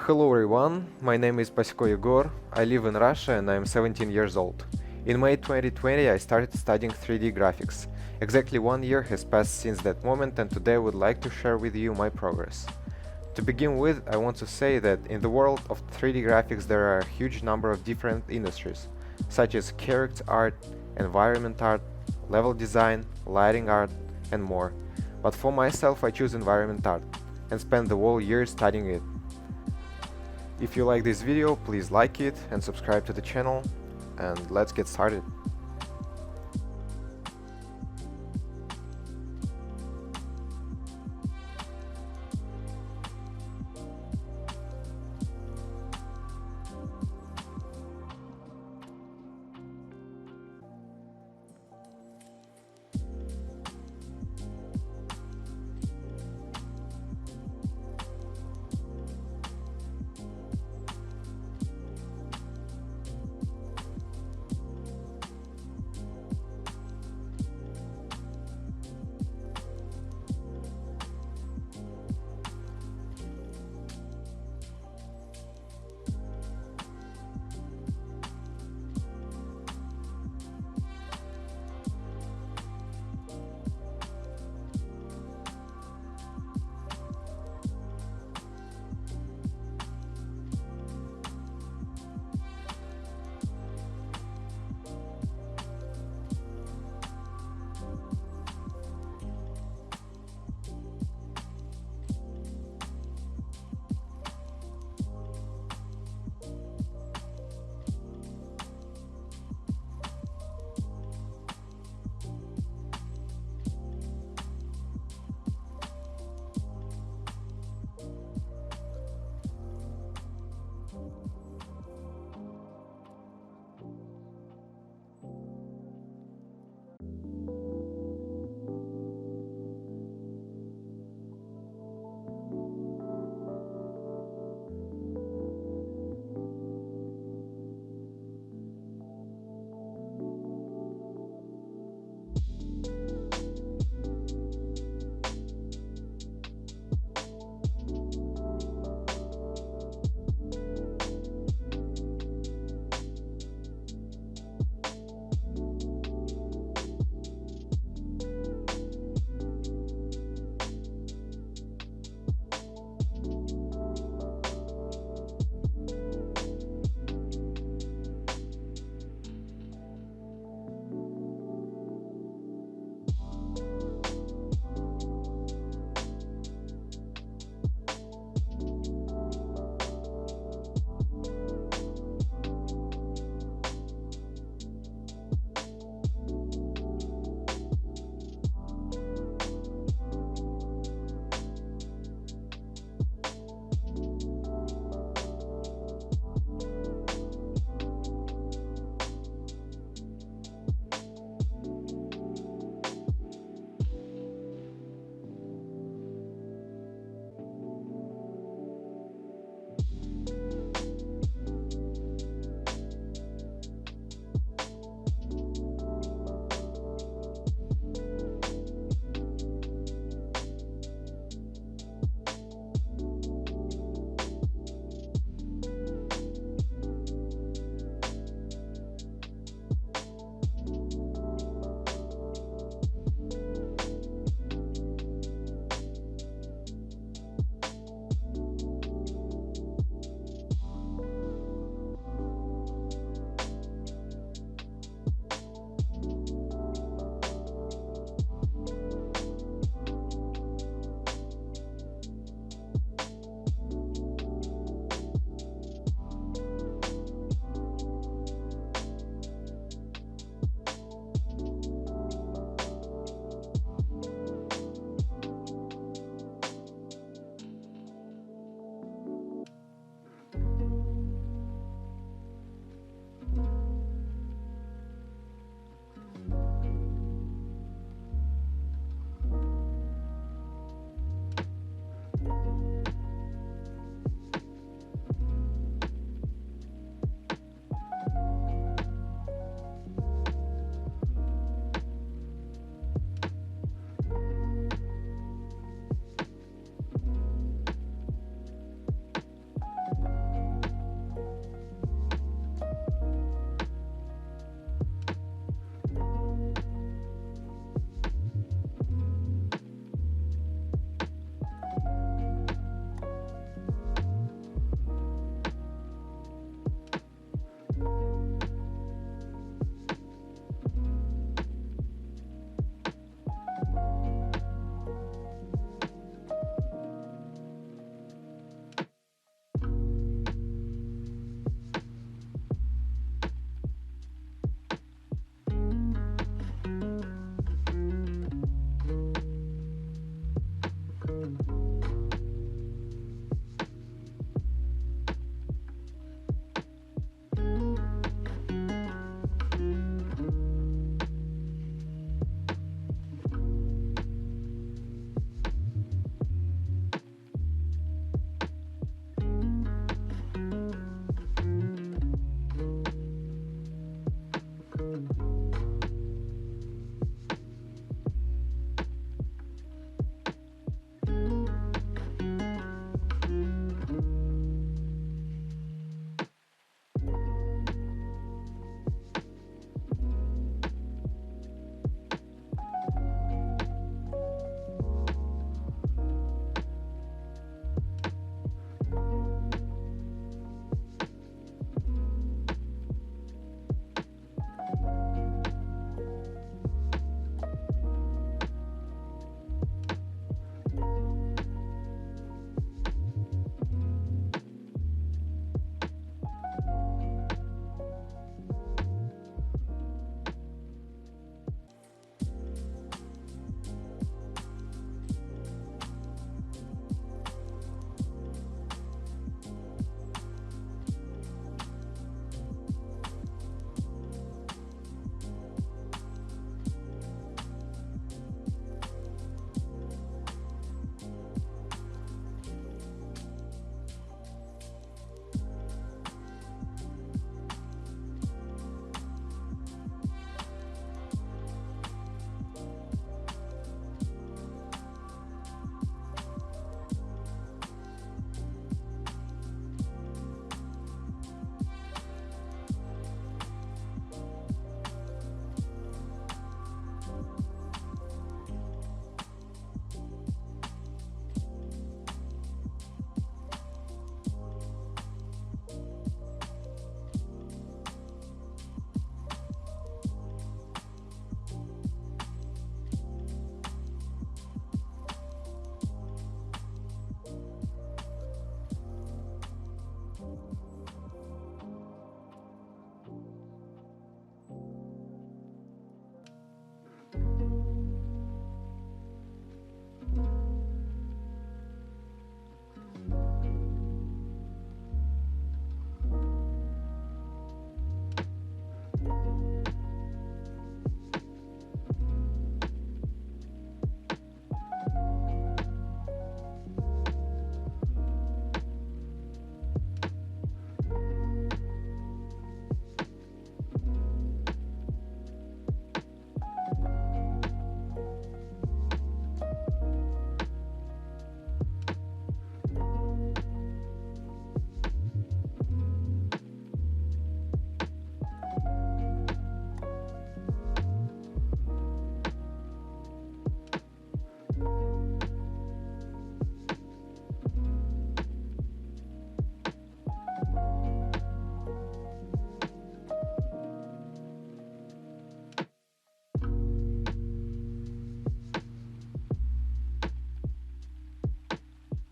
Hello everyone, my name is Pasko Yegor, I live in Russia and I am 17 years old. In May 2020 I started studying 3D graphics. Exactly 1 year has passed since that moment and today I would like to share with you my progress. To begin with, I want to say that in the world of 3D graphics there are a huge number of different industries, such as character art, environment art, level design, lighting art, and more. But for myself I choose environment art and spend the whole year studying it. If you like this video, please like it and subscribe to the channel, and let's get started.